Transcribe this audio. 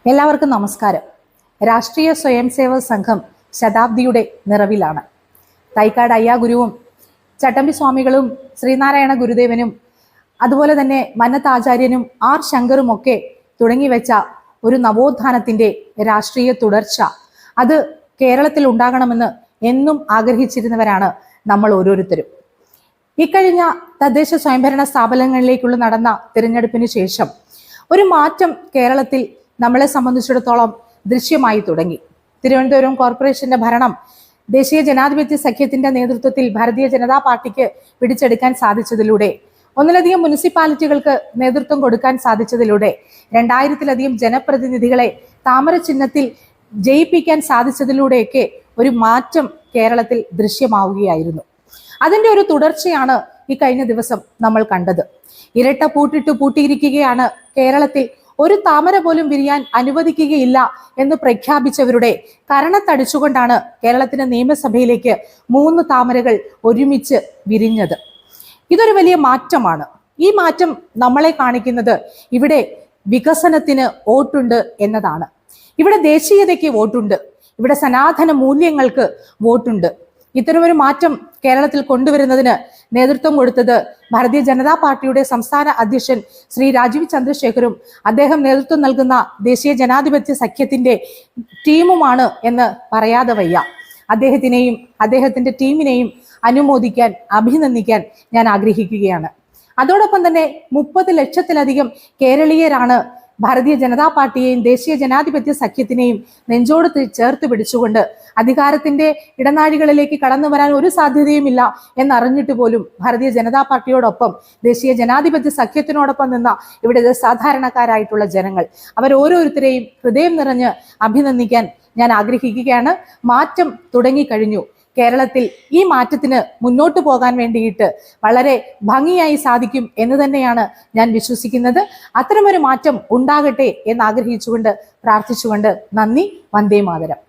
എല്ലാവർക്കും നമസ്കാരം. രാഷ്ട്രീയ സ്വയംസേവക സംഘം ശതാബ്ദിയുടെ നിറവിലാണ്. തൈക്കാട് അയ്യാ ഗുരുവും ചട്ടമ്പി സ്വാമികളും ശ്രീനാരായണ ഗുരുദേവനും അതുപോലെ തന്നെ മന്നത്താചാര്യനും ആർ ശങ്കറും ഒക്കെ തുടങ്ങിവെച്ച ഒരു നവോത്ഥാനത്തിന്റെ രാഷ്ട്രീയ തുടർച്ച അത് കേരളത്തിൽ ഉണ്ടാകണമെന്ന് എന്നും ആഗ്രഹിച്ചിരുന്നവരാണ് നമ്മൾ ഓരോരുത്തരും. ഇക്കഴിഞ്ഞ തദ്ദേശ സ്വയംഭരണ സ്ഥാപനങ്ങളിലേക്കുള്ള നടന്ന തിരഞ്ഞെടുപ്പിന് ശേഷം ഒരു മാറ്റം കേരളത്തിൽ നമ്മളെ സംബന്ധിച്ചിടത്തോളം ദൃശ്യമായി തുടങ്ങി. തിരുവനന്തപുരം കോർപ്പറേഷന്റെ ഭരണം ദേശീയ ജനാധിപത്യ സഖ്യത്തിന്റെ നേതൃത്വത്തിൽ ഭാരതീയ ജനതാ പാർട്ടിക്ക് പിടിച്ചെടുക്കാൻ സാധിച്ചതിലൂടെ, ഒന്നിലധികം മുനിസിപ്പാലിറ്റികൾക്ക് നേതൃത്വം കൊടുക്കാൻ സാധിച്ചതിലൂടെ, 2000-ലധികം ജനപ്രതിനിധികളെ താമര ചിഹ്നത്തിൽ ജയിപ്പിക്കാൻ സാധിച്ചതിലൂടെയൊക്കെ ഒരു മാറ്റം കേരളത്തിൽ ദൃശ്യമാവുകയായിരുന്നു. അതിന്റെ ഒരു തുടർച്ചയാണ് ഈ കഴിഞ്ഞ ദിവസം നമ്മൾ കണ്ടത്. ഇരട്ട പൂട്ടിട്ട് പൂട്ടിയിരിക്കുകയാണ്, കേരളത്തിൽ ഒരു താമര പോലും വിരിയാൻ അനുവദിക്കുകയില്ല എന്ന് പ്രഖ്യാപിച്ചവരുടെ കരണത്തടിച്ചുകൊണ്ടാണ് കേരളത്തിന്റെ നിയമസഭയിലേക്ക് 3 താമരകൾ ഒരുമിച്ച് വിരിഞ്ഞത്. ഇതൊരു വലിയ മാറ്റമാണ്. ഈ മാറ്റം നമ്മളെ കാണിക്കുന്നത് ഇവിടെ വികസനത്തിന് വോട്ടുണ്ട് എന്നതാണ്. ഇവിടെ ദേശീയതയ്ക്ക് വോട്ടുണ്ട്, ഇവിടെ സനാതന മൂല്യങ്ങൾക്ക് വോട്ടുണ്ട്. ഇത്തരമൊരു മാറ്റം കേരളത്തിൽ കൊണ്ടുവരുന്നതിന് നേതൃത്വം കൊടുത്തത് ഭാരതീയ ജനതാ പാർട്ടിയുടെ സംസ്ഥാന അധ്യക്ഷൻ ശ്രീ രാജീവ് ചന്ദ്രശേഖറും അദ്ദേഹം നേതൃത്വം നൽകുന്ന ദേശീയ ജനാധിപത്യ സഖ്യത്തിന്റെ ടീമുമാണ് എന്ന് പറയാതെ വയ്യ. അദ്ദേഹത്തിനെയും അദ്ദേഹത്തിന്റെ ടീമിനെയും അനുമോദിക്കാൻ, അഭിനന്ദിക്കാൻ ഞാൻ ആഗ്രഹിക്കുകയാണ്. അതോടൊപ്പം തന്നെ 30 ലക്ഷത്തിലധികം കേരളീയരാണ് ഭാരതീയ ജനതാ പാർട്ടിയെയും ദേശീയ ജനാധിപത്യ സഖ്യത്തിനെയും നെഞ്ചോട് ചേർത്ത് പിടിച്ചുകൊണ്ട് അധികാരത്തിന്റെ ഇടനാഴികളിലേക്ക് കടന്നു വരാൻ ഒരു സാധ്യതയുമില്ല എന്നറിഞ്ഞിട്ട് പോലും ഭാരതീയ ജനതാ പാർട്ടിയോടൊപ്പം, ദേശീയ ജനാധിപത്യ സഖ്യത്തിനോടൊപ്പം നിന്ന ഇവിടെ സാധാരണക്കാരായിട്ടുള്ള ജനങ്ങൾ, അവരോരോരുത്തരെയും ഹൃദയം നിറഞ്ഞ് അഭിനന്ദിക്കാൻ ഞാൻ ആഗ്രഹിക്കുകയാണ്. മാറ്റം തുടങ്ങിക്കഴിഞ്ഞു. കേരളത്തിൽ ഈ മാറ്റത്തിന് മുന്നോട്ട് പോകാൻ വേണ്ടിയിട്ട് വളരെ ഭംഗിയായി സാധിക്കും എന്ന് തന്നെയാണ് ഞാൻ വിശ്വസിക്കുന്നത്. അത്തരമൊരു മാറ്റം ഉണ്ടാകട്ടെ എന്ന് ആഗ്രഹിച്ചുകൊണ്ട്, പ്രാർത്ഥിച്ചുകൊണ്ട് നന്ദി. വന്ദേ മാതരം.